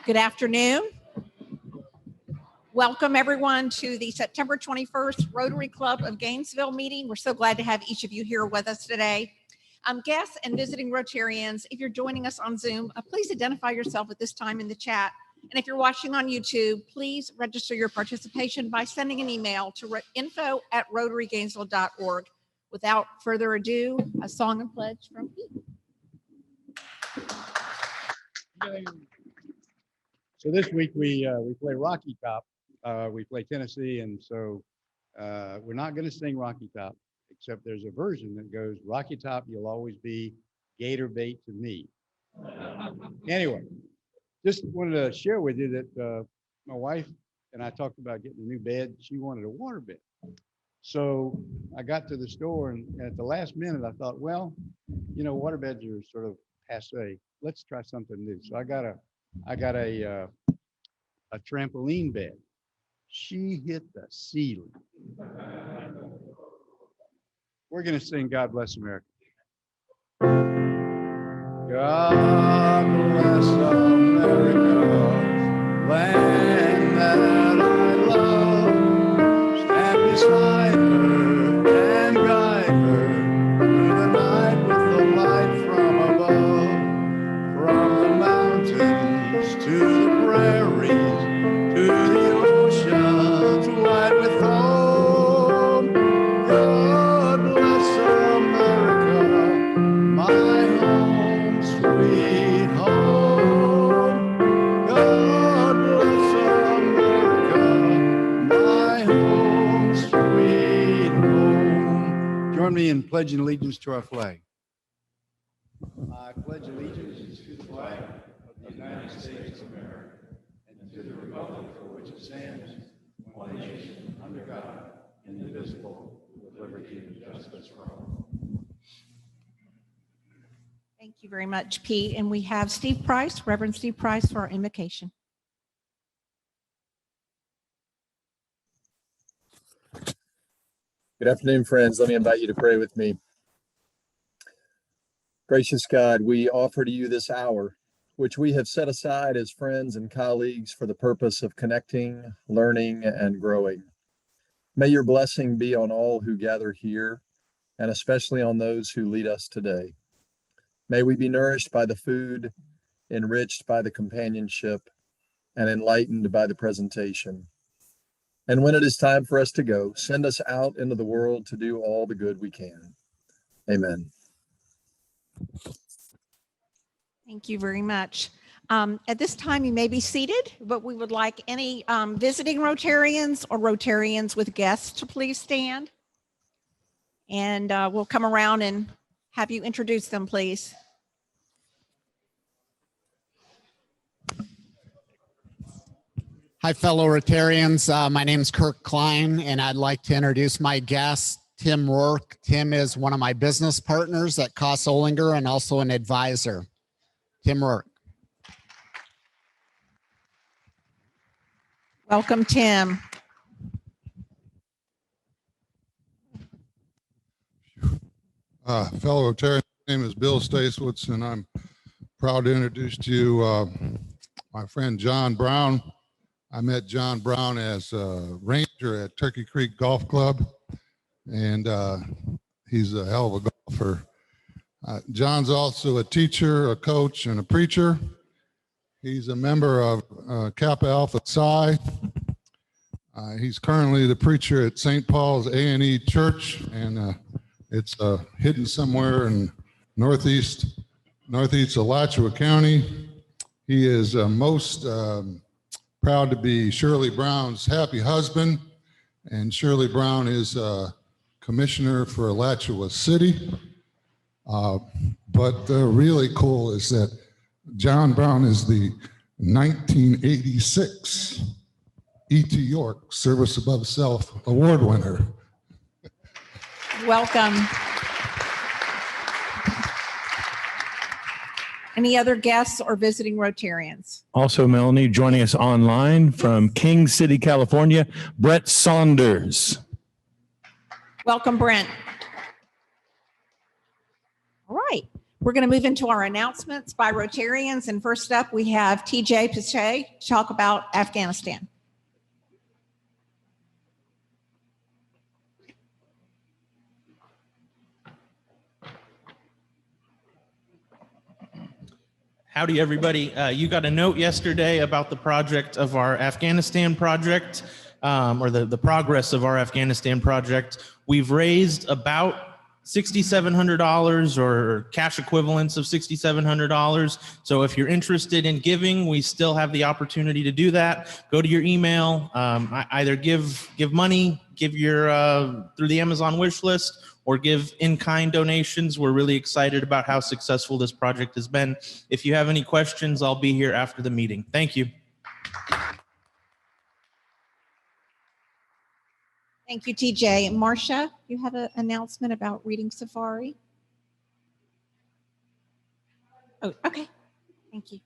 Good afternoon. Welcome everyone to the September 21st Rotary Club of Gainesville meeting. We're so glad to have each of you here with us today. Guests and visiting Rotarians, if you're joining us on Zoom, please identify yourself at this time in the chat. And if you're watching on YouTube, please register your participation by sending an email to info@rotarygainesville.org. Without further ado, a song and pledge from Pete. So this week we play Rocky Top. We play Tennessee, and so we're not going to sing Rocky Top, except there's a version that goes, Rocky Top, you'll always be gator bait to me. Anyway, just wanted to share with you that my wife and I talked about getting a new bed. She wanted a water bed. So I got to the store, and at the last minute, I thought, well, you know, water beds are sort of passé. Let's try something new. So I got a trampoline bed. She hit the ceiling. We're going to sing God Bless America. God bless America, land that I love. Stand beside her and guide her through the night with the light from above. From the mountains to the prairies, to the oceans white with foam. God bless America, my home, sweet home. God bless America, my home, sweet home. Join me in pledging allegiance to our flag. I pledge allegiance to the flag of the United States of America and to the republic for which it stands, one nation, under God, indivisible, with liberty and justice for all. Thank you very much, Pete. And we have Steve Price, Reverend Steve Price, for our invocation. Good afternoon, friends. Let me invite you to pray with me. Gracious God, we offer to you this hour, which we have set aside as friends and colleagues for the purpose of connecting, learning, and growing. May your blessing be on all who gather here, and especially on those who lead us today. May we be nourished by the food, enriched by the companionship, and enlightened by the presentation. And when it is time for us to go, send us out into the world to do all the good we can. Amen. Thank you very much. At this time, you may be seated, but we would like any visiting Rotarians or Rotarians with guests to please stand. And we'll come around and have you introduce them, please. Hi, fellow Rotarians. My name is Kirk Klein, and I'd like to introduce my guest, Tim Rourke. Tim is one of my business partners at Koss Olinger and also an advisor. Tim Rourke. Welcome, Tim. Fellow Rotarian, my name is Bill Stasewitz, and I'm proud to introduce to you my friend John Brown. I met John Brown as a ranger at Turkey Creek Golf Club, and he's a hell of a golfer. John's also a teacher, a coach, and a preacher. He's a member of Kappa Alpha Psi. He's currently the preacher at St. Paul's A&E Church, and it's hidden somewhere in northeast Alachua County. He is most proud to be Shirley Brown's happy husband, and Shirley Brown is commissioner for Alachua City. But really cool is that John Brown is the 1986 E.T. York Service Above Self Award winner. Welcome. Any other guests or visiting Rotarians? Also, Melanie, joining us online from King City, California, Brett Saunders. Welcome, Brent. All right. We're going to move into our announcements by Rotarians. And first up, we have TJ Pache to talk about Afghanistan. Howdy, everybody. You got a note yesterday about the project of our Afghanistan project, or the progress of our Afghanistan project. We've raised about $6,700 or cash equivalents of $6,700. So if you're interested in giving, we still have the opportunity to do that. Go to your email, either give money, give your through the Amazon wish list, or give in-kind donations. We're really excited about how successful this project has been. If you have any questions, I'll be here after the meeting. Thank you. Thank you, TJ. Marcia, you have an announcement about Reading Safari? Oh, okay. Thank you.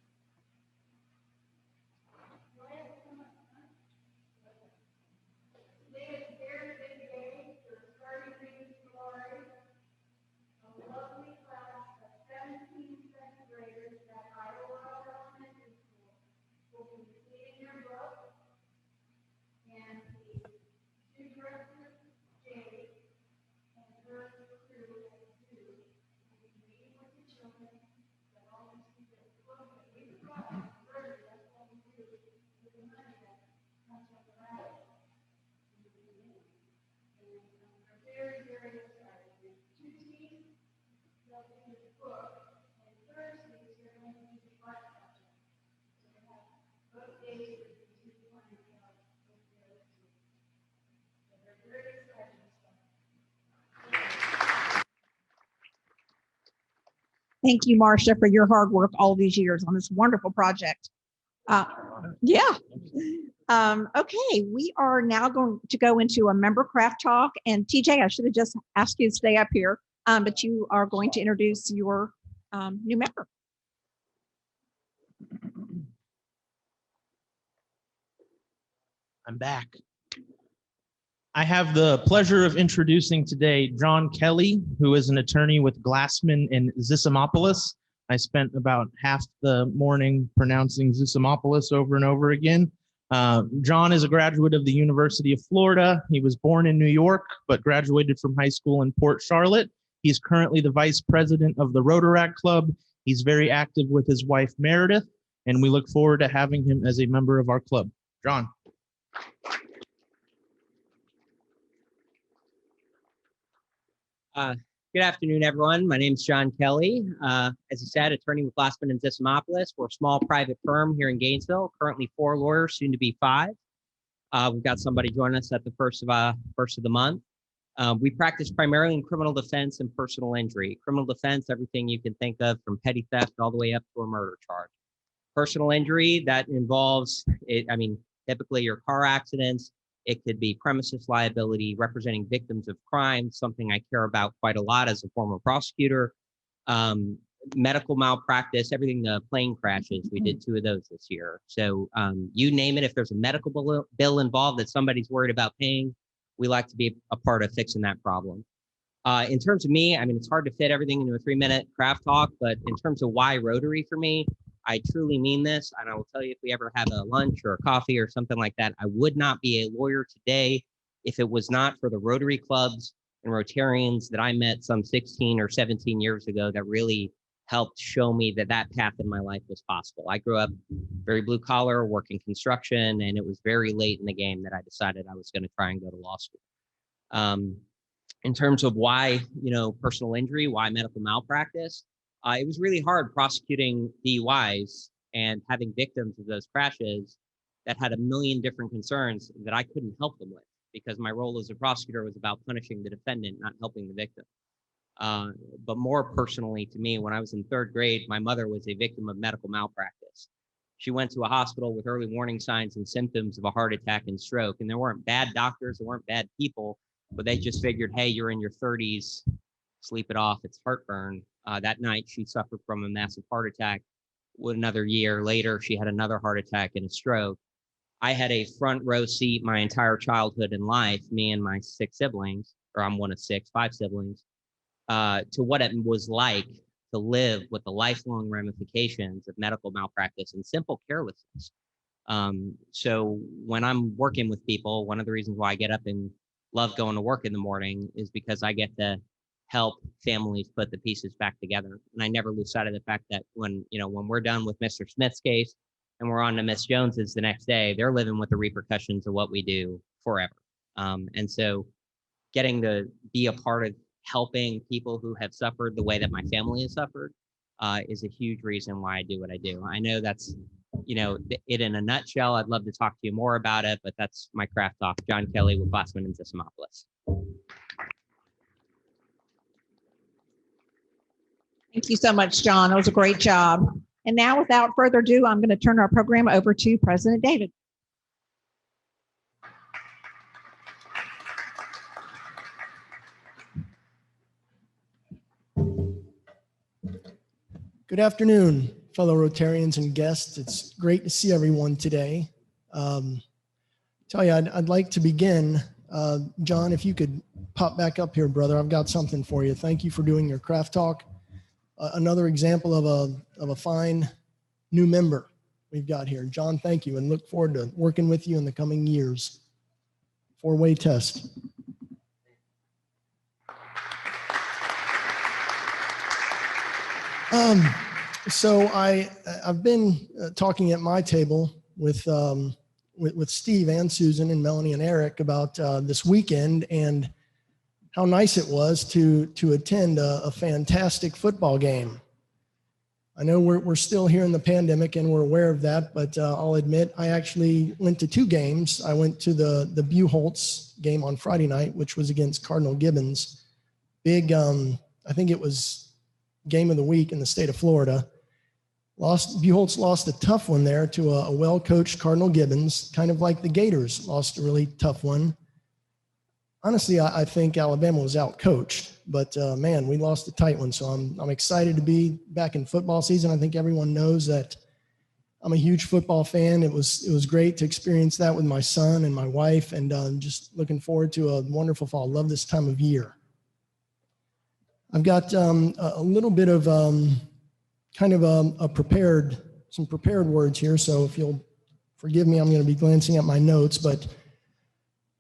Thank you, Marcia, for your hard work all these years on this wonderful project. Yeah. Okay, we are now going to go into a member craft talk. And TJ, I should have just asked you to stay up here, but you are going to introduce your new member. I'm back. I have the pleasure of introducing today John Kelly, who is an attorney with Glassman in Zissimopoulos. I spent about half the morning pronouncing Zissimopoulos over and over again. John is a graduate of the University of Florida. He was born in New York, but graduated from high school in Port Charlotte. He's currently the vice president of the Rotary Club. He's very active with his wife, Meredith, and we look forward to having him as a member of our club. John. Good afternoon, everyone. My name is John Kelly. As you said, attorney with Glassman and Zissimopoulos. We're a small private firm here in Gainesville, currently 4 lawyers, soon to be 5. We've got somebody join us at the first of the month. We practice primarily in criminal defense and personal injury. Criminal defense, everything you can think of from petty theft all the way up to a murder charge. Personal injury, that involves, typically your car accidents. It could be premises liability, representing victims of crime, something I care about quite a lot as a former prosecutor. Medical malpractice, everything, the plane crashes. We did 2 of those this year. So you name it, if there's a medical bill involved that somebody's worried about paying, we like to be a part of fixing that problem. In terms of me, it's hard to fit everything into a 3-minute craft talk, but in terms of why Rotary for me, I truly mean this, and I will tell you, if we ever have a lunch or a coffee or something like that, I would not be a lawyer today if it was not for the Rotary clubs and Rotarians that I met some 16 or 17 years ago that really helped show me that that path in my life was possible. I grew up very blue collar, working construction, and it was very late in the game that I decided I was going to try and go to law school. In terms of why, personal injury, why medical malpractice, it was really hard prosecuting DUIs and having victims of those crashes that had a million different concerns that I couldn't help them with, because my role as a prosecutor was about punishing the defendant, not helping the victim. But more personally to me, when I was in 3rd grade, my mother was a victim of medical malpractice. She went to a hospital with early warning signs and symptoms of a heart attack and stroke. And there weren't bad doctors, there weren't bad people, but they just figured, hey, you're in your 30s, sleep it off, it's heartburn. That night, she suffered from a massive heart attack. Another year later, she had another heart attack and a stroke. I had a front row seat my entire childhood and life, me and my 6 siblings, or I'm one of 6, 5 siblings, to what it was like to live with the lifelong ramifications of medical malpractice and simple carelessness. So when I'm working with people, one of the reasons why I get up and love going to work in the morning is because I get to help families put the pieces back together. And I never lose sight of the fact that when we're done with Mr. Smith's case and we're on to Miss Jones's the next day, they're living with the repercussions of what we do forever. And so getting to be a part of helping people who have suffered the way that my family has suffered is a huge reason why I do what I do. I know that's, it in a nutshell. I'd love to talk to you more about it, but that's my craft talk. John Kelly with Glassman and Zissimopoulos. Thank you so much, John. That was a great job. And now, without further ado, I'm going to turn our program over to President David. Good afternoon, fellow Rotarians and guests. It's great to see everyone today. Tell you, I'd like to begin. John, if you could pop back up here, brother, I've got something for you. Thank you for doing your craft talk. Another example of a fine new member we've got here. John, thank you, and look forward to working with you in the coming years. 4-way test. So I've been talking at my table with Steve and Susan and Melanie and Eric about this weekend and how nice it was to attend a fantastic football game. I know we're still here in the pandemic and we're aware of that, but I'll admit I actually went to 2 games. I went to the Buchholz game on Friday night, which was against Cardinal Gibbons. Big, I think it was game of the week in the state of Florida. Buchholz lost a tough one there to a well-coached Cardinal Gibbons, kind of like the Gators lost a really tough one. Honestly, I think Alabama was out-coached, but man, we lost a tight one. So I'm excited to be back in football season. I think everyone knows that I'm a huge football fan. It was great to experience that with my son and my wife, and just looking forward to a wonderful fall. Love this time of year. I've got a little bit of kind of some prepared words here. So if you'll forgive me, I'm going to be glancing at my notes, but I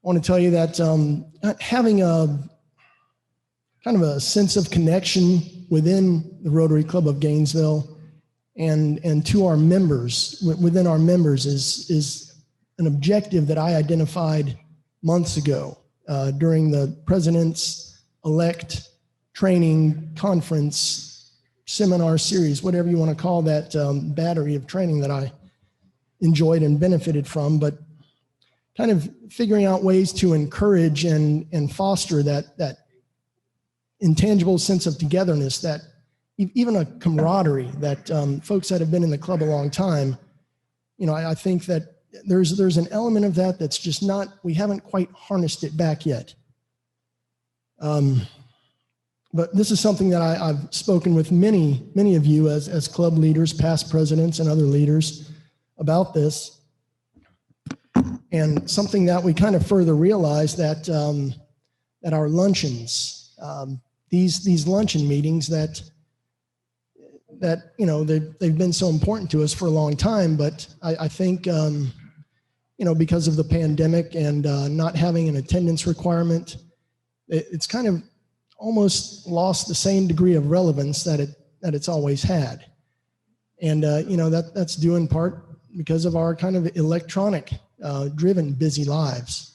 want to tell you that having a kind of a sense of connection within the Rotary Club of Gainesville and to our members, within our members is an objective that I identified months ago during the President's-elect training conference seminar series, whatever you want to call that battery of training that I enjoyed and benefited from, but kind of figuring out ways to encourage and foster that intangible sense of togetherness, that even a camaraderie that folks that have been in the club a long time, I think that there's an element of that that's just we haven't quite harnessed it back yet. But this is something that I've spoken with many of you as club leaders, past presidents and other leaders about this. And something that we kind of further realized that at our luncheons, these luncheon meetings that they've been so important to us for a long time, but I think because of the pandemic and not having an attendance requirement, it's kind of almost lost the same degree of relevance that it's always had. And that's due in part because of our kind of electronic driven busy lives.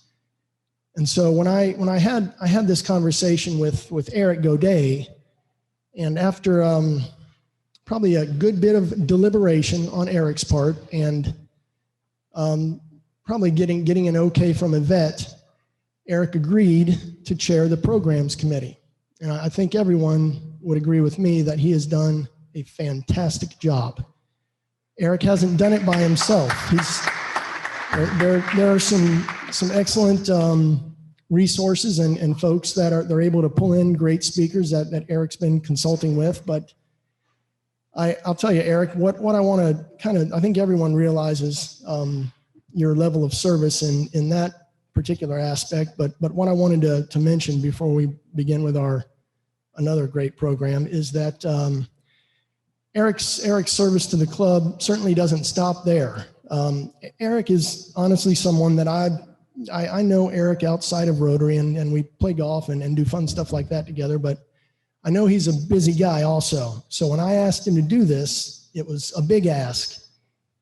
And so when I had this conversation with Eric Godet, and after probably a good bit of deliberation on Eric's part and probably getting an okay from Yvette, Eric agreed to chair the programs committee. And I think everyone would agree with me that he has done a fantastic job. Eric hasn't done it by himself. There are some excellent resources and folks that they're able to pull in great speakers that Eric's been consulting with. But I'll tell you, Eric, what I want to I think everyone realizes your level of service in that particular aspect. But what I wanted to mention before we begin with another great program is that Eric's service to the club certainly doesn't stop there. Eric is honestly someone that I know Eric outside of Rotary, and we play golf and do fun stuff like that together, but I know he's a busy guy also. So when I asked him to do this, it was a big ask.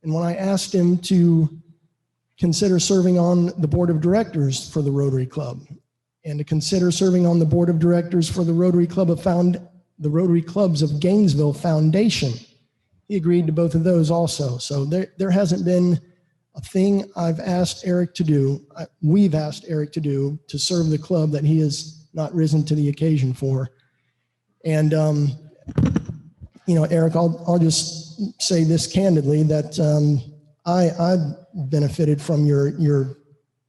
And when I asked him to consider serving on the board of directors for the Rotary Club and to consider serving on the board of directors for the Rotary Clubs of Gainesville Foundation, he agreed to both of those also. So there hasn't been a thing I've asked Eric to do, we've asked Eric to do to serve the club that he has not risen to the occasion for. And, Eric, I'll just say this candidly, that I've benefited from your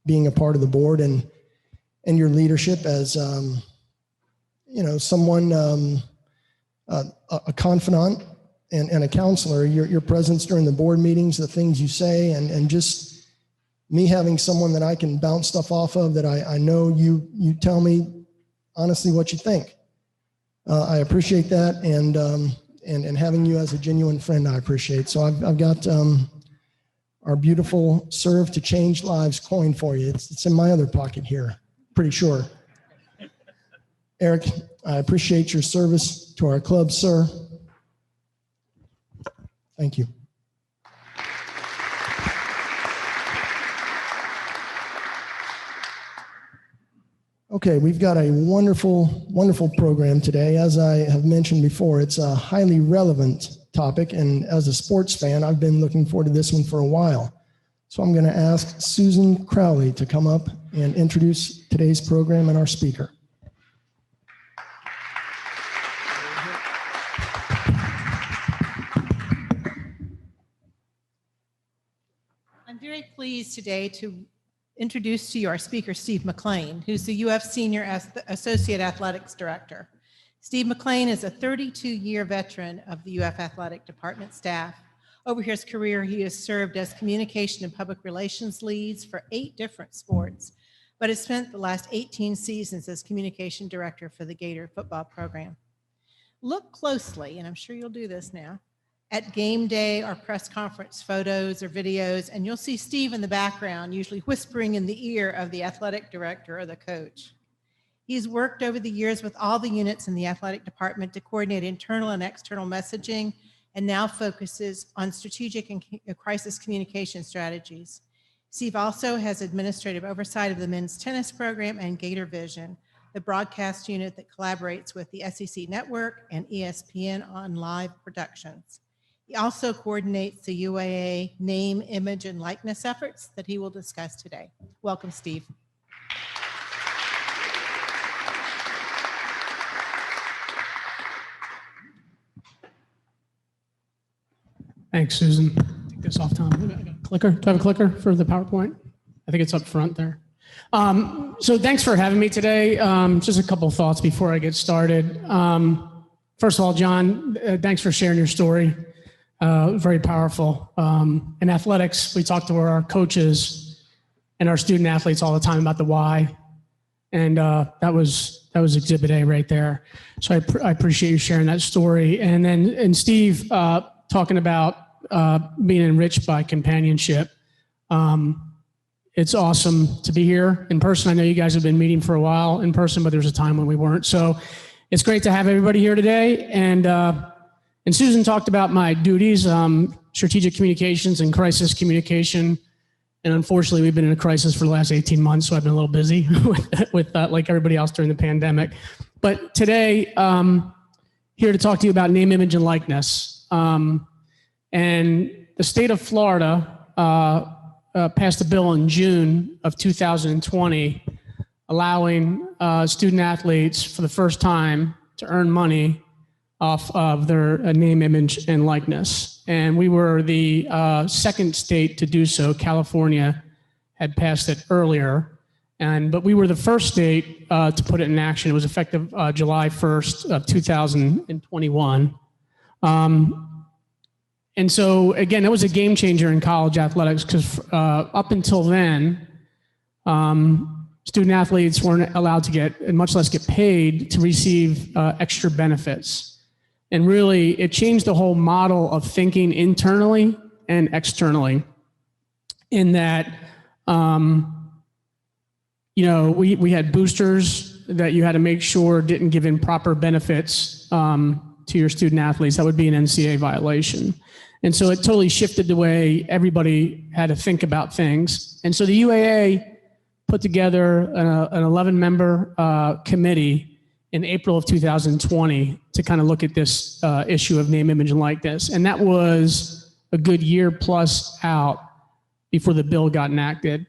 being a part of the board and your leadership as, someone, a confidant and a counselor. Your presence during the board meetings, the things you say, and just me having someone that I can bounce stuff off of, that I know you tell me honestly what you think. I appreciate that, and having you as a genuine friend, I appreciate. So I've got our beautiful "Serve to Change Lives" coin for you. It's in my other pocket here, pretty sure. Eric, I appreciate your service to our club, sir. Thank you. Okay, we've got a wonderful, wonderful program today. As I have mentioned before, it's a highly relevant topic, and as a sports fan, I've been looking forward to this one for a while. So I'm going to ask Susan Crowley to come up and introduce today's program and our speaker. I'm very pleased today to introduce to you our speaker, Steve McClain, who's the UF Senior Associate Athletics Director. Steve McClain is a 32-year veteran of the UF Athletic Department staff. Over his career, he has served as communication and public relations leads for 8 different sports, but has spent the last 18 seasons as communication director for the Gator football program. Look closely, and I'm sure you'll do this now, at game day or press conference photos or videos, and you'll see Steve in the background, usually whispering in the ear of the athletic director or the coach. He's worked over the years with all the units in the athletic department to coordinate internal and external messaging, and now focuses on strategic and crisis communication strategies. Steve also has administrative oversight of the men's tennis program and Gator Vision, the broadcast unit that collaborates with the SEC Network and ESPN on live productions. He also coordinates the UAA name, image, and likeness efforts that he will discuss today. Welcome, Steve. Thanks, Susan. Take this off, Tom. I got a clicker. Do I have a clicker for the PowerPoint? I think it's up front there. So thanks for having me today. Just a couple of thoughts before I get started. First of all, John, thanks for sharing your story. Very powerful. In athletics, we talk to our coaches and our student athletes all the time about the why. And that was Exhibit A right there. So I appreciate you sharing that story. And Steve, talking about being enriched by companionship. It's awesome to be here in person. I know you guys have been meeting for a while in person, but there's a time when we weren't. So it's great to have everybody here today. And Susan talked about my duties, strategic communications and crisis communication. And unfortunately, we've been in a crisis for the last 18 months, so I've been a little busy with like everybody else during the pandemic. But today, here to talk to you about name, image, and likeness. And the state of Florida passed a bill in June of 2020 allowing student athletes for the first time to earn money off of their name, image, and likeness. And we were the second state to do so. California had passed it earlier, but we were the first state to put it in action. It was effective July 1st of 2021. And so again, that was a game changer in college athletics because up until then, student athletes weren't allowed to get, and much less get paid to receive extra benefits. And really, it changed the whole model of thinking internally and externally in that, we had boosters that you had to make sure didn't give improper benefits to your student athletes. That would be an NCAA violation. And so it totally shifted the way everybody had to think about things. And so the UAA put together an 11-member committee in April of 2020 to kind of look at this issue of name, image, and likeness. And that was a good year plus out before the bill got enacted.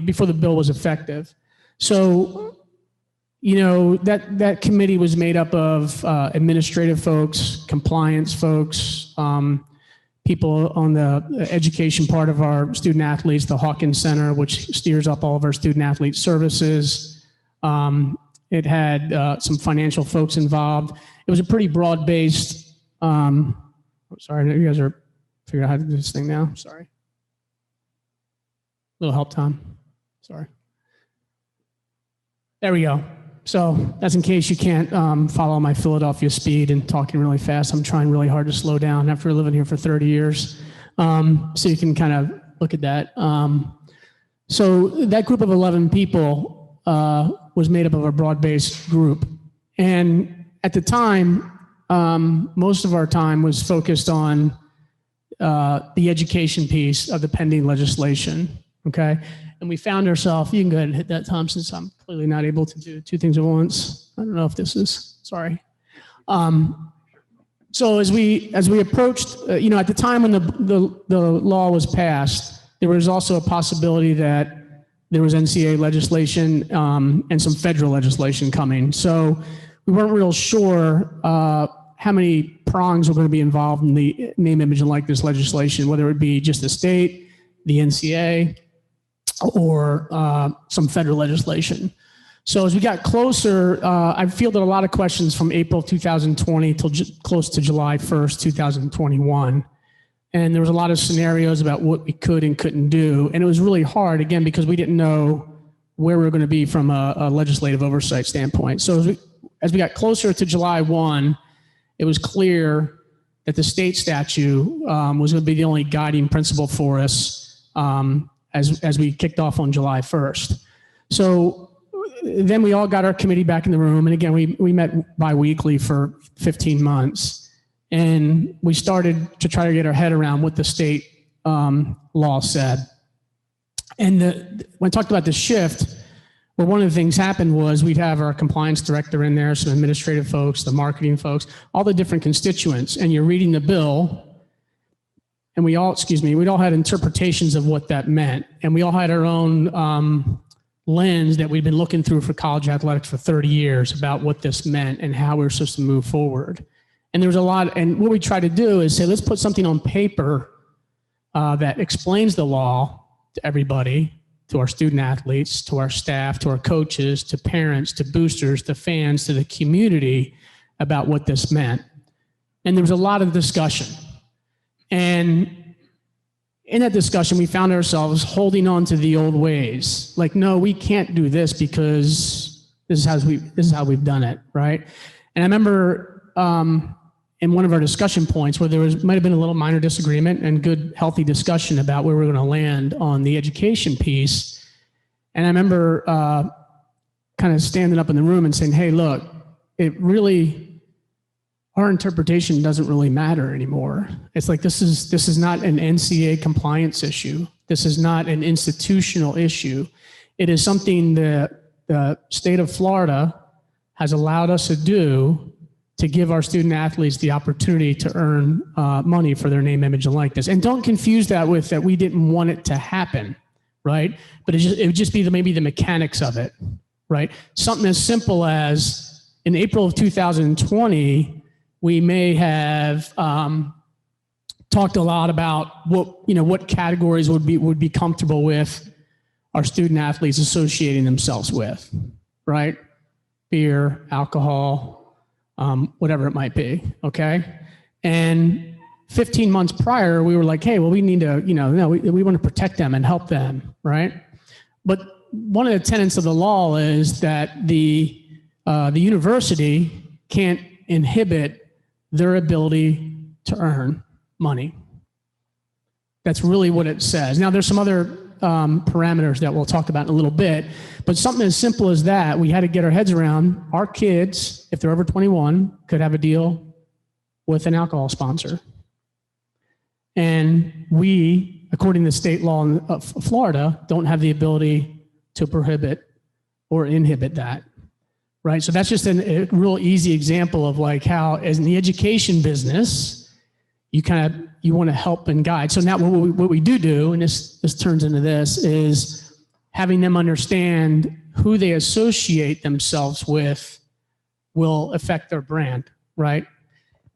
Before the bill was effective. So, that committee was made up of administrative folks, compliance folks, people on the education part of our student athletes, the Hawkins Center, which steers up all of our student athlete services. It had some financial folks involved. It was a pretty broad-based, sorry, you guys are figuring out how to do this thing now, sorry. Little help time. Sorry. There we go. So that's in case you can't follow my Philadelphia speed and talking really fast. I'm trying really hard to slow down after living here for 30 years. So you can kind of look at that. So that group of 11 people was made up of a broad-based group. And at the time, most of our time was focused on the education piece of the pending legislation. Okay. And we found ourselves, you can go ahead and hit that, Tom, since I'm clearly not able to do two things at once. I don't know if this is, sorry. So as we approached, at the time when the law was passed, there was also a possibility that there was NCAA legislation and some federal legislation coming. So we weren't real sure how many prongs were going to be involved in the name, image, and likeness legislation, whether it would be just the state, the NCAA, or some federal legislation. So as we got closer, I fielded a lot of questions from April 2020 till close to July 1st, 2021. And there was a lot of scenarios about what we could and couldn't do. And it was really hard, again, because we didn't know where we were going to be from a legislative oversight standpoint. So as we got closer to July 1, it was clear that the state statute was going to be the only guiding principle for us as we kicked off on July 1st. So then we all got our committee back in the room. And again, we met bi-weekly for 15 months. And we started to try to get our head around what the state law said. And when I talked about the shift, well, one of the things happened was we'd have our compliance director in there, some administrative folks, the marketing folks, all the different constituents. And you're reading the bill. And we all had interpretations of what that meant. And we all had our own lens that we'd been looking through for college athletics for 30 years about what this meant and how we were supposed to move forward. And there was a lot, and what we try to do is say, let's put something on paper that explains the law to everybody, to our student athletes, to our staff, to our coaches, to parents, to boosters, to fans, to the community about what this meant. And there was a lot of discussion. And in that discussion, we found ourselves holding on to the old ways. Like, no, we can't do this because this is how we've done it, right? And I remember in one of our discussion points where might have been a little minor disagreement and good, healthy discussion about where we're going to land on the education piece. And I remember kind of standing up in the room and saying, hey, look, our interpretation doesn't really matter anymore. It's like, this is not an NCAA compliance issue. This is not an institutional issue. It is something that the state of Florida has allowed us to do to give our student athletes the opportunity to earn money for their name, image, and likeness. And don't confuse that with that we didn't want it to happen, right? But it would just be maybe the mechanics of it, right? Something as simple as in April of 2020, we may have talked a lot about what categories would be comfortable with our student athletes associating themselves with, right? Beer, alcohol, whatever it might be, okay? And 15 months prior, we were like, hey, well, we need to, we want to protect them and help them, right? But one of the tenets of the law is that the university can't inhibit their ability to earn money. That's really what it says. Now, there's some other parameters that we'll talk about in a little bit, but something as simple as that, we had to get our heads around. Our kids, if they're over 21, could have a deal with an alcohol sponsor. And we, according to state law of Florida, don't have the ability to prohibit or inhibit that, right? So that's just a real easy example of like how, as in the education business, you want to help and guide. So now what we do, and this turns into this, is having them understand who they associate themselves with will affect their brand, right?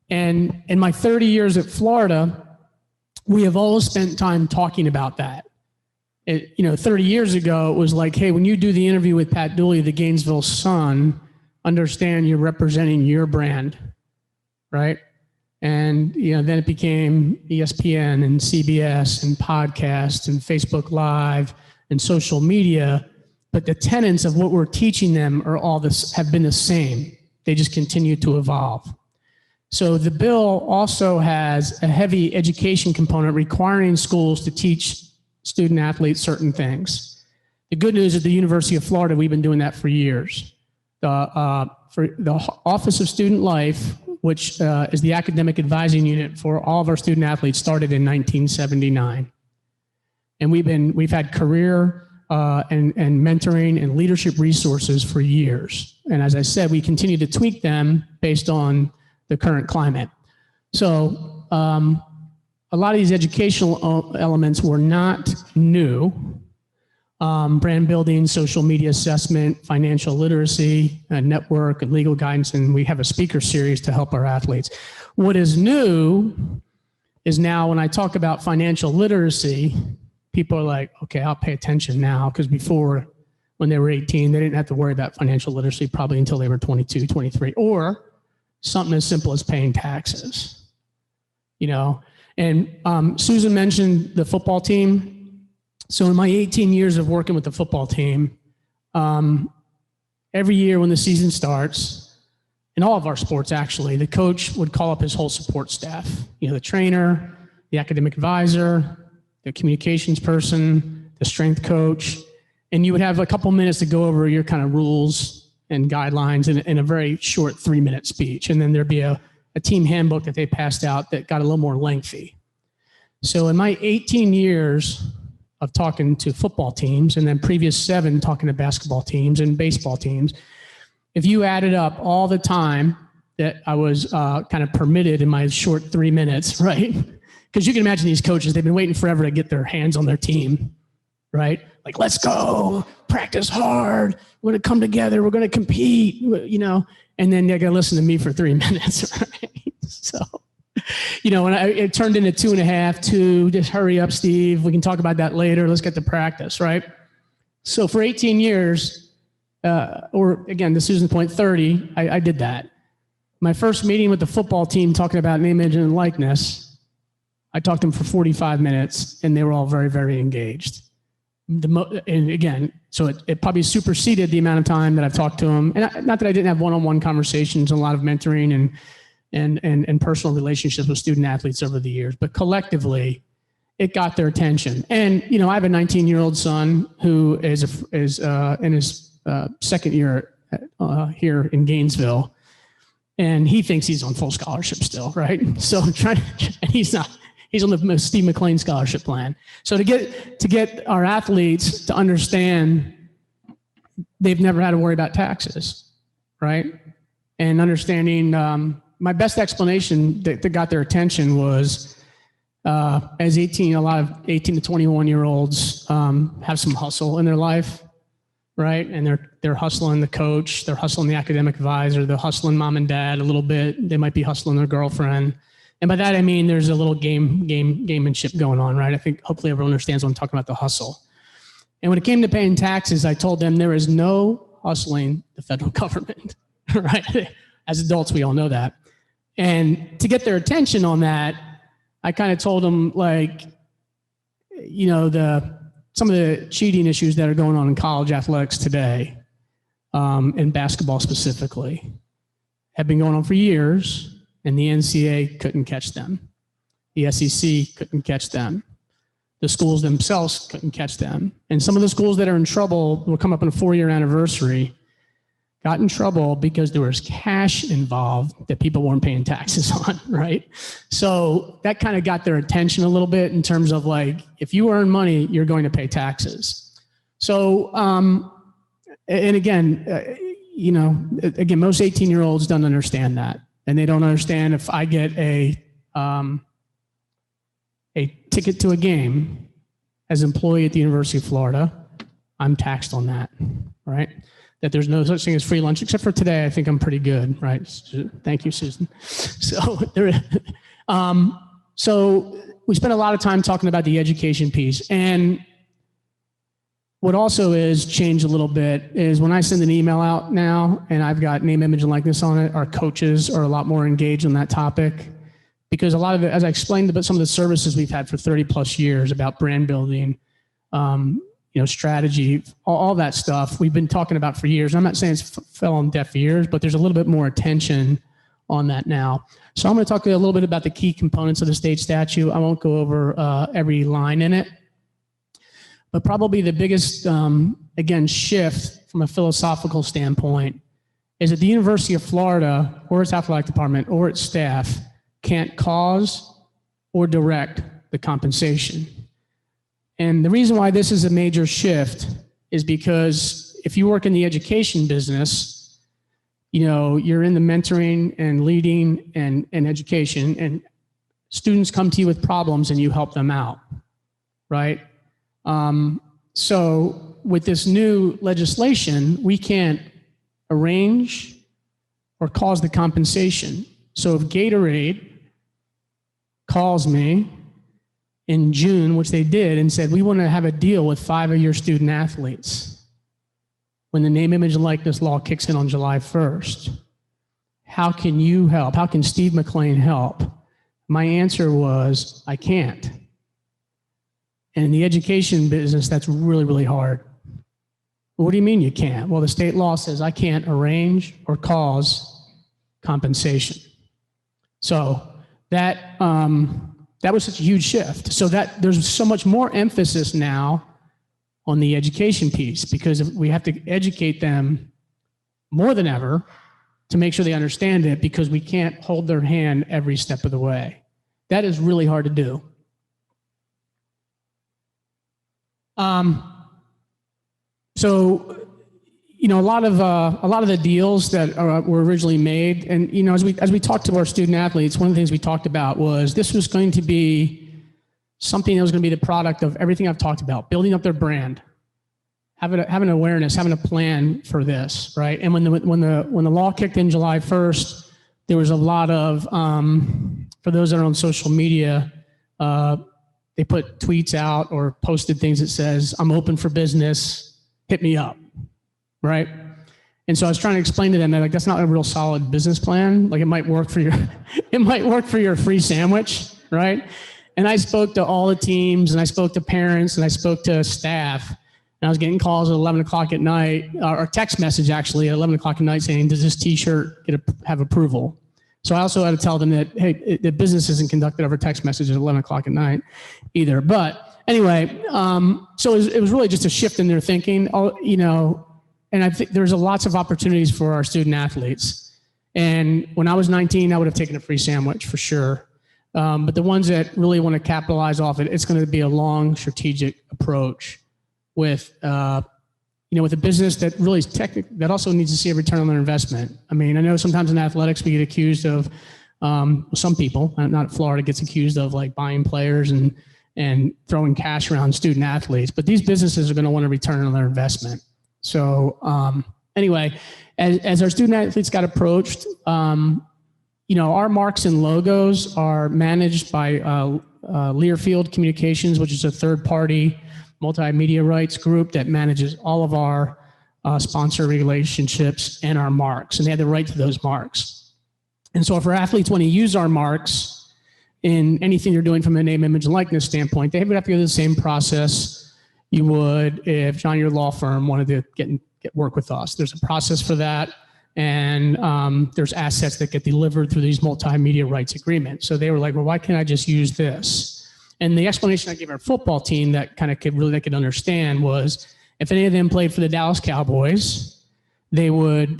And in my 30 years at Florida, we have always spent time talking about that. 30 years ago, it was like, hey, when you do the interview with Pat Dooley, the Gainesville Sun, understand you're representing your brand, right? And then it became ESPN and CBS and podcasts and Facebook Live and social media. But the tenets of what we're teaching them are all this have been the same. They just continue to evolve. So the bill also has a heavy education component requiring schools to teach student athletes certain things. The good news at the University of Florida, we've been doing that for years. For the Office of Student Life, which is the academic advising unit for all of our student athletes, started in 1979. And we've had career and mentoring and leadership resources for years. And as I said, we continue to tweak them based on the current climate. So a lot of these educational elements were not new. Brand building, social media assessment, financial literacy, network, and legal guidance, and we have a speaker series to help our athletes. What is new is now when I talk about financial literacy, people are like, okay, I'll pay attention now, because before, when they were 18, they didn't have to worry about financial literacy probably until they were 22, 23, or something as simple as paying taxes, And Susan mentioned the football team. So in my 18 years of working with the football team, every year when the season starts, in all of our sports actually, the coach would call up his whole support staff, the trainer, the academic advisor, the communications person, the strength coach, and you would have a couple minutes to go over your kind of rules and guidelines in a very short 3-minute speech. And then there'd be a team handbook that they passed out that got a little more lengthy. So in my 18 years of talking to football teams, and then previous 7 talking to basketball teams and baseball teams, if you added up all the time that I was kind of permitted in my short 3 minutes, right? Because you can imagine these coaches, they've been waiting forever to get their hands on their team, right? Like, let's go, practice hard, we're gonna come together, we're gonna compete, and then they're gonna listen to me for 3 minutes, right? So, when it turned into 2.5, 2, just hurry up, Steve, we can talk about that later, let's get to practice, right? So for 18 years, or again, to Susan's point, 30, I did that. My first meeting with the football team talking about name, image, and likeness, I talked to them for 45 minutes, and they were all very, very engaged. And again, so it probably superseded the amount of time that I've talked to them. And not that I didn't have one-on-one conversations, a lot of mentoring and personal relationships with student athletes over the years, but collectively, it got their attention. And I have a 19-year-old son who is in his second year here in Gainesville, and he thinks he's on full scholarship still, right? So and he's not. He's on the Steve McClain scholarship plan. So to get our athletes to understand they've never had to worry about taxes, right? And understanding, my best explanation that got their attention was, as a lot of 18 to 21-year-olds have some hustle in their life, right? And they're hustling the coach, they're hustling the academic advisor, they're hustling mom and dad a little bit. They might be hustling their girlfriend. And by that, I mean, there's a little gamemanship going on, right? I think hopefully everyone understands when I'm talking about the hustle. And when it came to paying taxes, I told them there is no hustling the federal government, right? As adults, we all know that. And to get their attention on that, I kind of told them, like, some of the cheating issues that are going on in college athletics today, in basketball specifically, have been going on for years. and the NCAA couldn't catch them. The SEC couldn't catch them. The schools themselves couldn't catch them. And some of the schools that are in trouble, will come up on a 4-year anniversary, got in trouble because there was cash involved that people weren't paying taxes on, right? So that kind of got their attention a little bit in terms of like, if you earn money, you're going to pay taxes. So, and again, again, most 18-year-olds don't understand that. And they don't understand if I get a ticket to a game as an employee at the University of Florida, I'm taxed on that, right? That there's no such thing as free lunch, except for today. I think I'm pretty good, right? Thank you, Susan. So we spent a lot of time talking about the education piece. And what also is changed a little bit is when I send an email out now and I've got name, image, and likeness on it, our coaches are a lot more engaged on that topic. Because a lot of it, as I explained about some of the services we've had for 30 plus years about brand building, strategy, all that stuff we've been talking about for years. I'm not saying it's fell on deaf ears, but there's a little bit more attention on that now. So I'm going to talk a little bit about the key components of the state statute. I won't go over every line in it, but probably the biggest, again, shift from a philosophical standpoint is that the University of Florida or its athletic department or its staff can't cause or direct the compensation. And the reason why this is a major shift is because if you work in the education business, you're in the mentoring and leading and education, and students come to you with problems and you help them out, right? So with this new legislation, we can't arrange or cause the compensation. So if Gatorade calls me in June, which they did, and said, we want to have a deal with 5 of your student athletes, when the name, image, and likeness law kicks in on July 1st, how can you help? How can Steve McClain help? My answer was, I can't. And in the education business, that's really, really hard. What do you mean you can't? Well, the state law says I can't arrange or cause compensation. So that was such a huge shift. So that there's so much more emphasis now on the education piece, because we have to educate them more than ever to make sure they understand it, because we can't hold their hand every step of the way. That is really hard to do. So, a lot of the deals that were originally made, and as we talked to our student athletes, one of the things we talked about was this was going to be something that was going to be the product of everything I've talked about: building up their brand, having awareness, having a plan for this, right? And when the law kicked in July 1st, there was a lot of for those that are on social media, they put tweets out or posted things that says, "I'm open for business, hit me up." Right? And so I was trying to explain to them that that's not a real solid business plan. Like, it might work for your free sandwich, right? And I spoke to all the teams, and I spoke to parents, and I spoke to staff, and I was getting calls at 11 o'clock at night, or text message actually at 11 o'clock at night saying, does this t-shirt have approval? So I also had to tell them that, hey, the business isn't conducted over text messages at 11 o'clock at night either. But anyway, so it was really just a shift in their thinking, and I think there's lots of opportunities for our student athletes. And when I was 19, I would have taken a free sandwich for sure. But the ones that really want to capitalize off it, it's going to be a long strategic approach with, with a business that really is technical, that also needs to see a return on their investment. I mean, I know sometimes in athletics we get accused of, some people, not at Florida, gets accused of like buying players and throwing cash around student athletes. But these businesses are going to want a return on their investment. So anyway, as our student athletes got approached, our marks and logos are managed by Learfield Communications, which is a third-party multimedia rights group that manages all of our sponsor relationships and our marks, and they have the right to those marks. And so if our athletes want to use our marks in anything they're doing from a name, image, and likeness standpoint, they would have to go through the same process you would if John, your law firm, wanted to get work with us. There's a process for that, and there's assets that get delivered through these multimedia rights agreements. So they were like, well, why can't I just use this? And the explanation I gave our football team that kind of they could understand was, if any of them played for the Dallas Cowboys, they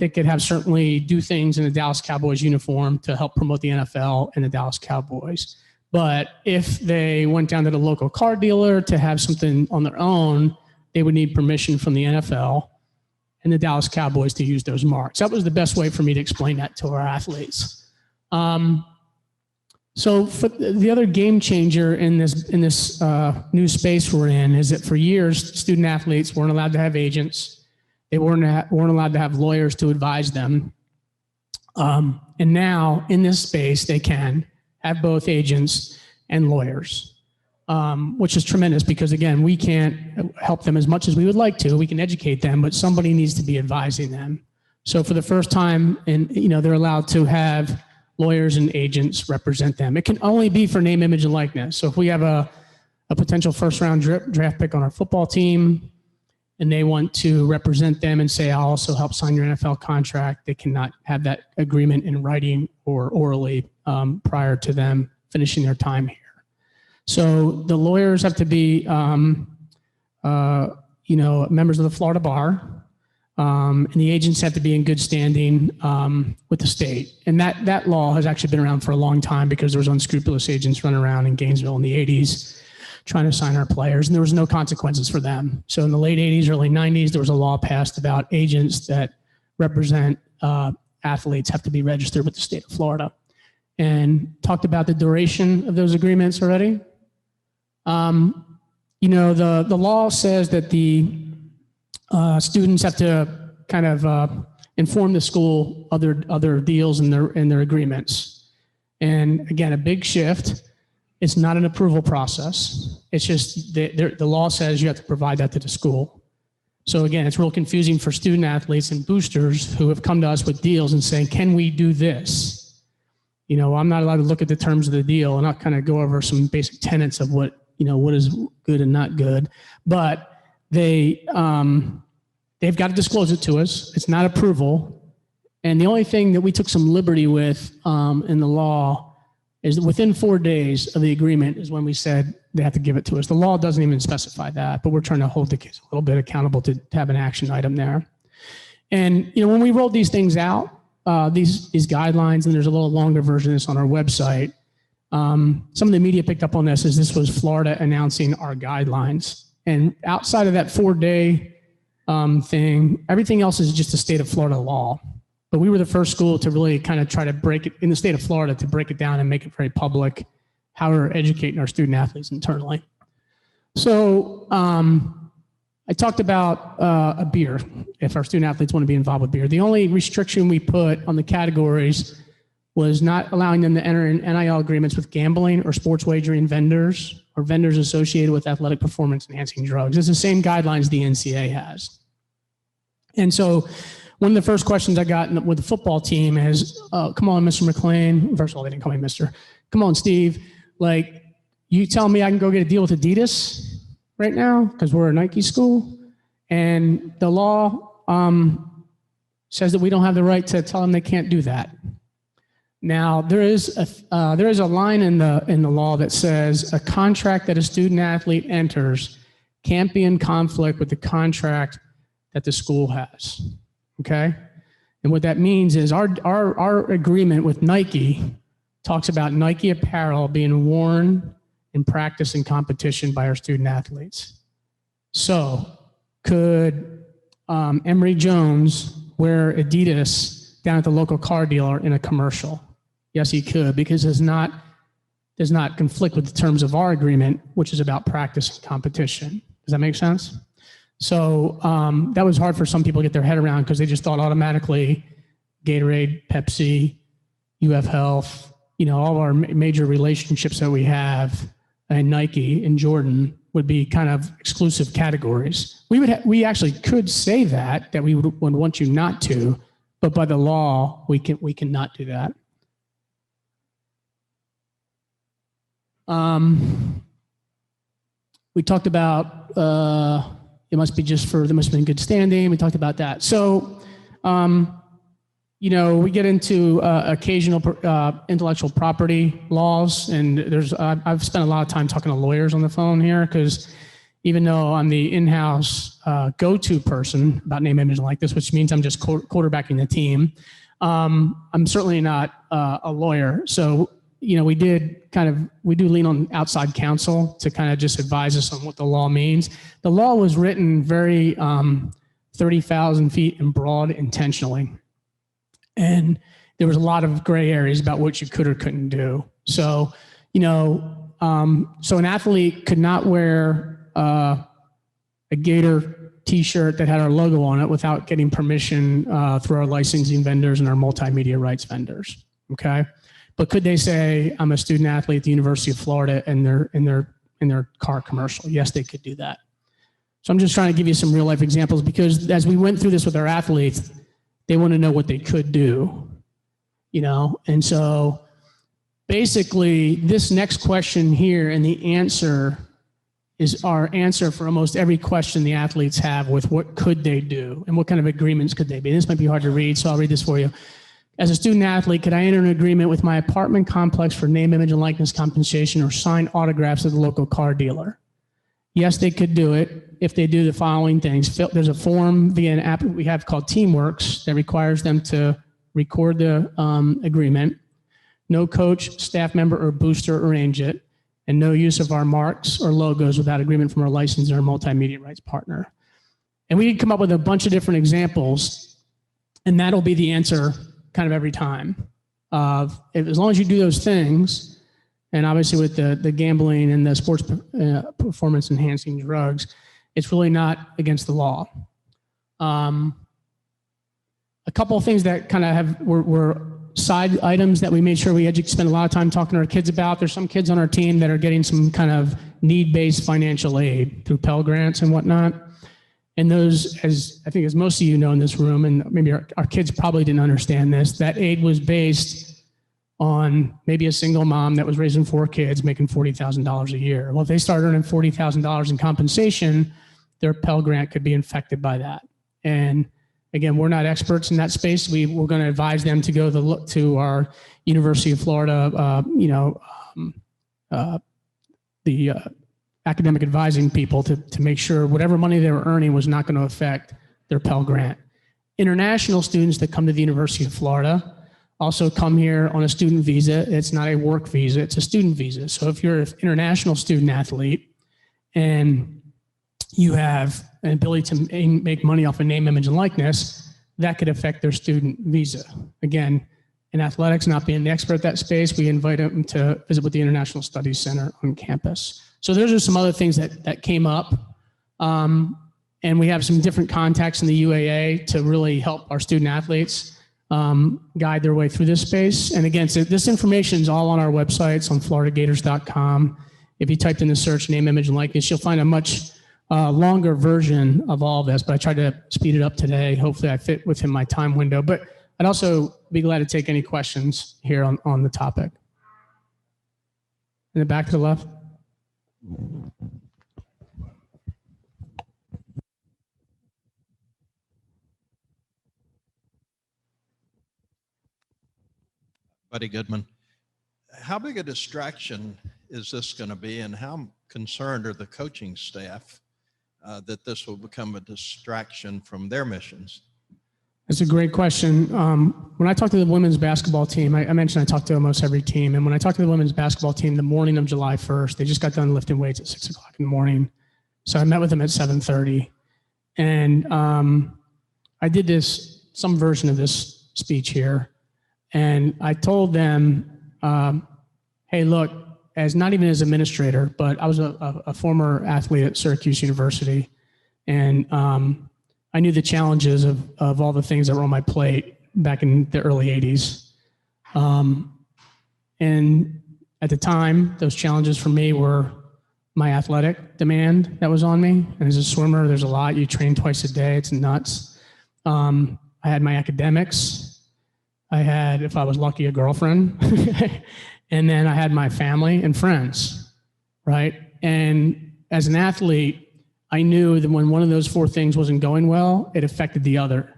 could have certainly do things in the Dallas Cowboys uniform to help promote the NFL and the Dallas Cowboys. But if they went down to the local car dealer to have something on their own, they would need permission from the NFL and the Dallas Cowboys to use those marks. That was the best way for me to explain that to our athletes. So for the other game changer in this new space we're in is that for years, student athletes weren't allowed to have agents. They weren't allowed to have lawyers to advise them. And now in this space, they can have both agents and lawyers, which is tremendous because, again, we can't help them as much as we would like to. We can educate them, but somebody needs to be advising them. So for the first time, they're allowed to have lawyers and agents represent them. It can only be for name, image, and likeness. So if we have a potential first-round draft pick on our football team and they want to represent them and say, I'll also help sign your NFL contract, they cannot have that agreement in writing or orally prior to them finishing their time here. So the lawyers have to be, members of the Florida Bar, and the agents have to be in good standing with the state. And that law has actually been around for a long time because there was unscrupulous agents running around in Gainesville in the 80s trying to sign our players, and there was no consequences for them. So in the late 80s, early 90s, there was a law passed about agents that represent athletes have to be registered with the state of Florida. And talked about the duration of those agreements already. The law says that the students have to kind of inform the school other deals in their agreements. And again, a big shift. It's not an approval process. It's just the law says you have to provide that to the school. So again, it's real confusing for student athletes and boosters who have come to us with deals and saying, can we do this? I'm not allowed to look at the terms of the deal, and I'll kind of go over some basic tenets of what is good and not good. But they've got to disclose it to us. It's not approval. And the only thing that we took some liberty with in the law is that within 4 days of the agreement is when we said they have to give it to us. The law doesn't even specify that, but we're trying to hold the kids a little bit accountable to have an action item there. And when we rolled these things out, these guidelines, and there's a little longer version of this on our website, some of the media picked up on this as this was Florida announcing our guidelines. And outside of that 4-day thing, everything else is just a state of Florida law. But we were the first school to really kind of try to break it in the state of Florida, to break it down and make it very public, how we're educating our student athletes internally. So I talked about a beer, if our student athletes want to be involved with beer. The only restriction we put on the categories was not allowing them to enter in NIL agreements with gambling or sports wagering vendors or vendors associated with athletic performance enhancing drugs. It's the same guidelines the NCAA has. And so one of the first questions I got with the football team is, come on, Mr. McClain. First of all, they didn't call me Mr. Come on, Steve. Like, you tell me I can go get a deal with Adidas right now because we're a Nike school? And the law says that we don't have the right to tell them they can't do that. Now, there is a line in the law that says a contract that a student athlete enters can't be in conflict with the contract that the school has. Okay? And what that means is our agreement with Nike talks about Nike apparel being worn in practice and competition by our student athletes. So could Emory Jones wear Adidas down at the local car dealer in a commercial? Yes, he could, because it does not conflict with the terms of our agreement, which is about practice and competition. Does that make sense? So that was hard for some people to get their head around because they just thought automatically Gatorade, Pepsi, UF Health, all of our major relationships that we have, and Nike and Jordan would be kind of exclusive categories. We actually could say that we would want you not to, but by the law, we cannot do that. We talked about it must be just for, there must have been good standing. We talked about that. So we get into occasional intellectual property laws, and I've spent a lot of time talking to lawyers on the phone here because even though I'm the in-house go-to person about name, image, and likeness, which means I'm just quarterbacking the team, I'm certainly not a lawyer. So, we do lean on outside counsel to kind of just advise us on what the law means. The law was written very 30,000 feet and broad intentionally. And there was a lot of gray areas about what you could or couldn't do. So, so an athlete could not wear a Gator t-shirt that had our logo on it without getting permission through our licensing vendors and our multimedia rights vendors. Okay. But could they say, I'm a student athlete at the University of Florida and they're in their car commercial? Yes, they could do that. So I'm just trying to give you some real life examples because as we went through this with our athletes, they want to know what they could do, And so basically this next question here and the answer is our answer for almost every question the athletes have with what could they do and what kind of agreements could they be. This might be hard to read, so I'll read this for you. As a student athlete, could I enter an agreement with my apartment complex for name, image, and likeness compensation or sign autographs at the local car dealer? Yes, they could do it if they do the following things. There's a form via an app we have called Teamworks that requires them to record the agreement. No coach, staff member, or booster arrange it, and no use of our marks or logos without agreement from our licensing or multimedia rights partner. And we can come up with a bunch of different examples, and that'll be the answer kind of every time. As long as you do those things, and obviously with the gambling and the sports performance enhancing drugs, it's really not against the law. A couple of things that kind of were side items that we made sure we spend a lot of time talking to our kids about. There's some kids on our team that are getting some kind of need-based financial aid through Pell Grants and whatnot. And those, as most of you know in this room, and maybe our kids probably didn't understand this, that aid was based on maybe a single mom that was raising 4 kids making $40,000 a year. Well, if they start earning $40,000 in compensation, their Pell Grant could be infected by that. And again, we're not experts in that space. We're going to advise them to go to our University of Florida, the academic advising people to make sure whatever money they were earning was not going to affect their Pell Grant. International students that come to the University of Florida also come here on a student visa. It's not a work visa, it's a student visa. So if you're an international student athlete and you have an ability to make money off of name, image, and likeness, that could affect their student visa. Again, in athletics, not being the expert at that space, we invite them to visit with the International Studies Center on campus. So those are some other things that came up. And we have some different contacts in the UAA to really help our student athletes guide their way through this space. And again, so this information is all on our websites on floridagators.com. If you typed in the search name, image, and likeness, you'll find a much longer version of all of this, but I tried to speed it up today. Hopefully I fit within my time window, but I'd also be glad to take any questions here on the topic. In the back to the left. Buddy Goodman, how big a distraction is this going to be, and how concerned are the coaching staff that this will become a distraction from their missions? That's a great question. When I talked to the women's basketball team, I mentioned I talked to almost every team. And when I talked to the women's basketball team the morning of July 1st, they just got done lifting weights at 6 o'clock in the morning. So I met with them at 7:30. And I did some version of this speech here. And I told them, hey, look, not even as administrator, but I was a former athlete at Syracuse University. And I knew the challenges of all the things that were on my plate back in the early 80s. And at the time, those challenges for me were my athletic demand that was on me. And as a swimmer, there's a lot. You train twice a day. It's nuts. I had my academics. I had, if I was lucky, a girlfriend. And then I had my family and friends, right? And as an athlete, I knew that when one of those 4 things wasn't going well, it affected the other,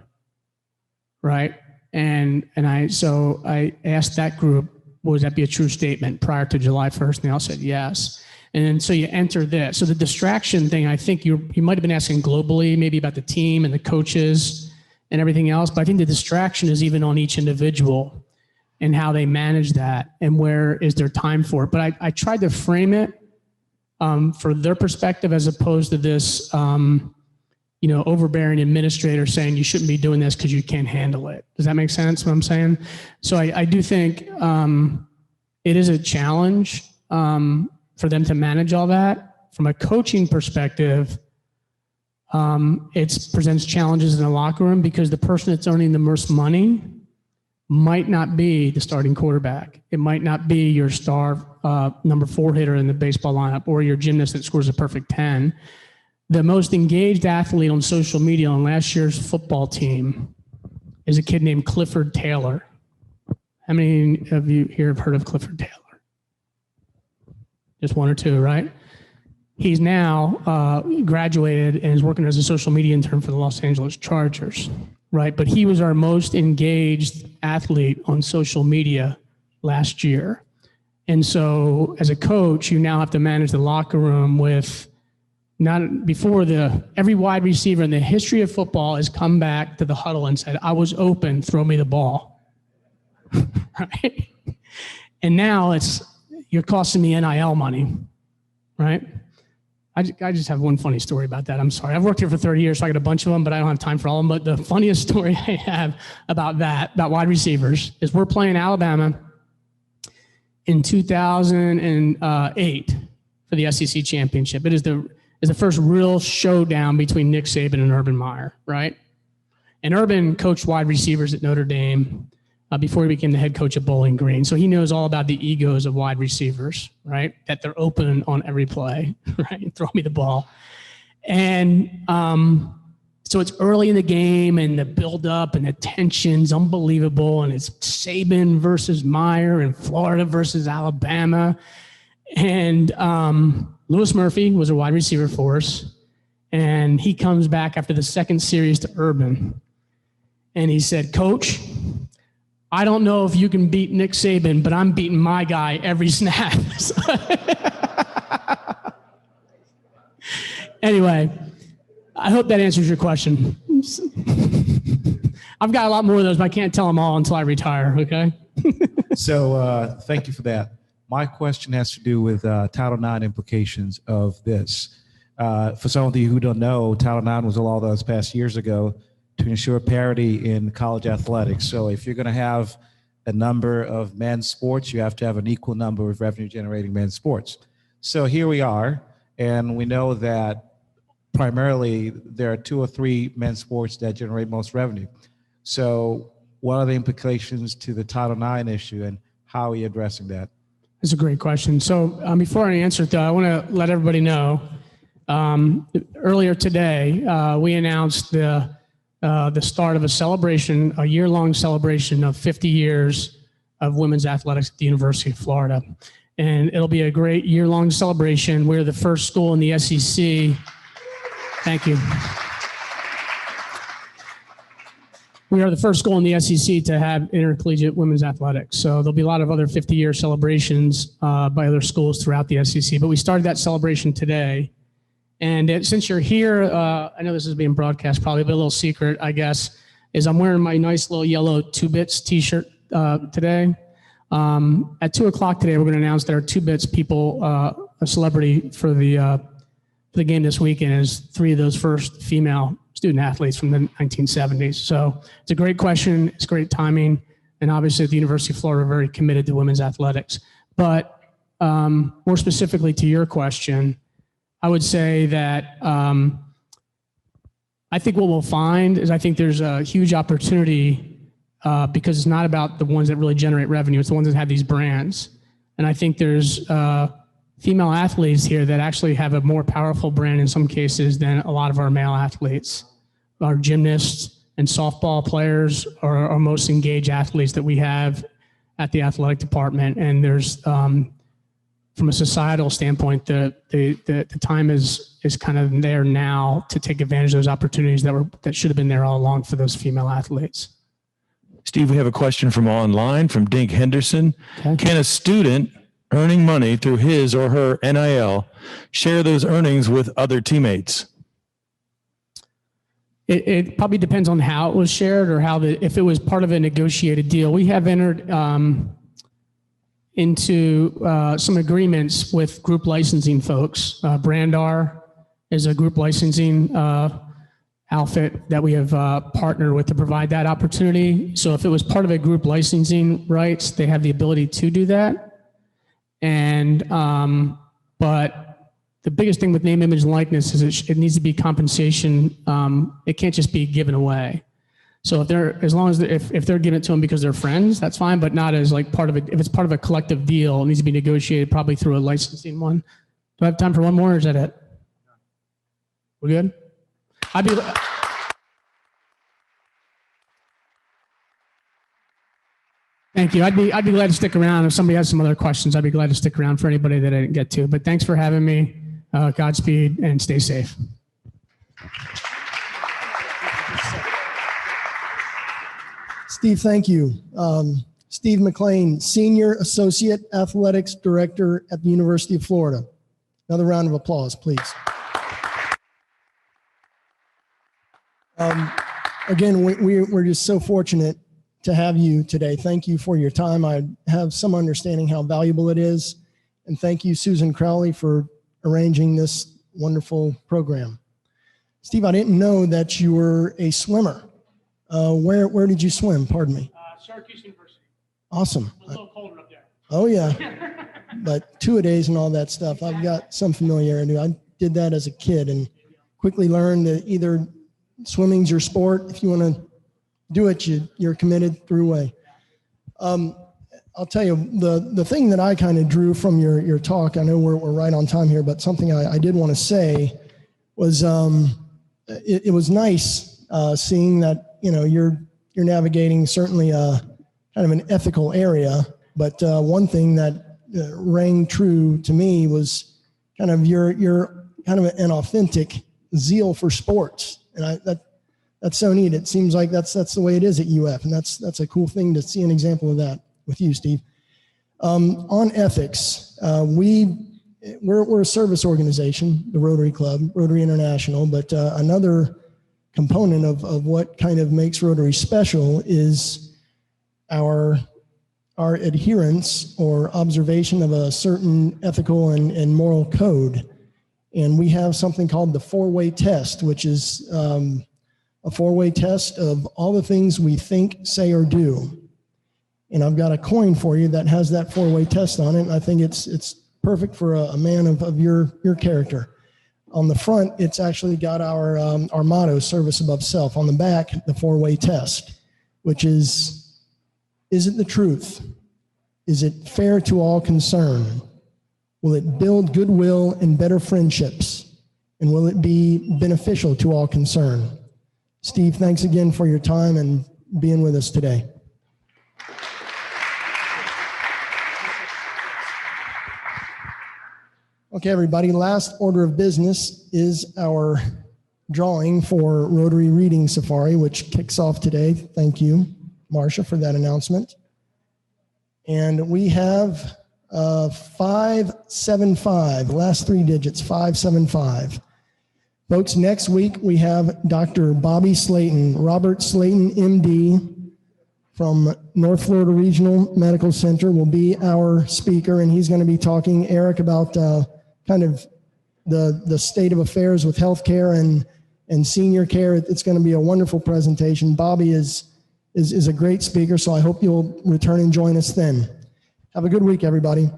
right? So I asked that group, would that be a true statement prior to July 1st? And they all said yes. And then so you enter this. So the distraction thing, I think you might have been asking globally, maybe about the team and the coaches and everything else, but I think the distraction is even on each individual and how they manage that and where is their time for it. But I tried to frame it for their perspective as opposed to this, overbearing administrator saying you shouldn't be doing this because you can't handle it. Does that make sense what I'm saying? So I do think it is a challenge for them to manage all that. From a coaching perspective, it presents challenges in the locker room because the person that's earning the most money might not be the starting quarterback. It might not be your star number 4 hitter in the baseball lineup or your gymnast that scores a perfect 10. The most engaged athlete on social media on last year's football team is a kid named Clifford Taylor. How many of you here have heard of Clifford Taylor? Just 1 or 2, right? He's now graduated and is working as a social media intern for the Los Angeles Chargers, right? But he was our most engaged athlete on social media last year. And so as a coach, you now have to manage the locker room with every wide receiver in the history of football has come back to the huddle and said, I was open, throw me the ball. Right? And now you're costing me NIL money, right? I just have one funny story about that. I'm sorry. I've worked here for 30 years, so I got a bunch of them, but I don't have time for all of them. But the funniest story I have about wide receivers, is we're playing Alabama in 2008 for the SEC championship. It is the first real showdown between Nick Saban and Urban Meyer, right? And Urban coached wide receivers at Notre Dame before he became the head coach at Bowling Green. So he knows all about the egos of wide receivers, right? That they're open on every play, right? Throw me the ball. And so it's early in the game and the buildup and the tension's unbelievable. And it's Saban versus Meyer and Florida versus Alabama. And Lewis Murphy was a wide receiver for us. And he comes back after the second series to Urban. And he said, Coach, I don't know if you can beat Nick Saban, but I'm beating my guy every snap. Anyway, I hope that answers your question. I've got a lot more of those, but I can't tell them all until I retire, okay? So thank you for that. My question has to do with Title IX implications of this. For some of you who don't know, Title IX was a law that was passed years ago to ensure parity in college athletics. So if you're going to have a number of men's sports, you have to have an equal number of revenue-generating men's sports. So here we are, and we know that primarily there are 2 or 3 men's sports that generate most revenue. So what are the implications to the Title IX issue, and how are you addressing that? That's a great question. So before I answer it, though, I want to let everybody know, earlier today, we announced the start of a celebration, a year-long celebration of 50 years of women's athletics at the University of Florida. And it'll be a great year-long celebration. We're the first school in the SEC. Thank you. We are the first school in the SEC to have intercollegiate women's athletics. So there'll be a lot of other 50-year celebrations by other schools throughout the SEC. But we started that celebration today. And since you're here, I know this is being broadcast probably, but a little secret, I guess, is I'm wearing my nice little yellow 2-Bits t-shirt today. At 2 o'clock today, we're going to announce that our 2-Bits people, a celebrity for the game this weekend, is 3 of those first female student athletes from the 1970s. So it's a great question. It's great timing. And obviously at the University of Florida, we're very committed to women's athletics. But more specifically to your question, I would say that I think what we'll find is I think there's a huge opportunity because it's not about the ones that really generate revenue. It's the ones that have these brands. And I think there's female athletes here that actually have a more powerful brand in some cases than a lot of our male athletes. Our gymnasts and softball players are our most engaged athletes that we have at the athletic department. And there's, from a societal standpoint, the time is kind of there now to take advantage of those opportunities that should have been there all along for those female athletes. Steve, we have a question from online from Dink Henderson. Okay. Can a student earning money through his or her NIL share those earnings with other teammates? It probably depends on how it was shared or if it was part of a negotiated deal. We have entered into some agreements with group licensing folks. Brandar is a group licensing outfit that we have partnered with to provide that opportunity. So if it was part of a group licensing rights, they have the ability to do that. And but the biggest thing with name, image, and likeness is it needs to be compensation. It can't just be given away. So if they're giving it to them because they're friends, that's fine, but not as like part of it. If it's part of a collective deal, it needs to be negotiated probably through a licensing one. Do I have time for one more or is that it? We're good? Thank you. I'd be glad to stick around. If somebody has some other questions, I'd be glad to stick around for anybody that I didn't get to. But thanks for having me. Godspeed and stay safe. Steve, thank you. Steve McClain, Senior Associate Athletics Director at the University of Florida. Another round of applause, please. Again, we're just so fortunate to have you today. Thank you for your time. I have some understanding how valuable it is. And thank you, Susan Crowley, for arranging this wonderful program. Steve, I didn't know that you were a swimmer. Where did you swim? Pardon me. Syracuse University. Awesome. A little colder up there. Oh, yeah. But two-a-days and all that stuff, I've got some familiarity. I did that as a kid and quickly learned that either swimming's your sport. If you want to do it, you're committed through way. I'll tell you, the thing that I kind of drew from your talk, I know we're right on time here, but something I did want to say was it was nice seeing that, you're navigating certainly kind of an ethical area, but one thing that rang true to me was kind of your kind of an authentic zeal for sports. And that's so neat. It seems like that's the way it is at UF, and that's a cool thing to see an example of that with you, Steve. On ethics, we're a service organization, the Rotary Club, Rotary International, but another component of what kind of makes Rotary special is our adherence or observation of a certain ethical and moral code. And we have something called the four-way test, which is a four-way test of all the things we think, say, or do. And I've got a coin for you that has that four-way test on it. And I think it's perfect for a man of your character. On the front, it's actually got our motto, service above self. On the back, the four-way test, which is it the truth? Is it fair to all concerned? Will it build goodwill and better friendships? And will it be beneficial to all concerned? Steve, thanks again for your time and being with us today. Okay, everybody, last order of business is our drawing for Rotary Reading Safari, which kicks off today. Thank you, Marcia, for that announcement. And we have 575, last three digits, 575. Folks, next week we have Dr. Bobby Slayton, Robert Slayton, MD, from North Florida Regional Medical Center will be our speaker, and he's going to be talking, Eric, about kind of the state of affairs with healthcare and senior care. It's going to be a wonderful presentation. Bobby is a great speaker, so I hope you'll return and join us then. Have a good week, everybody.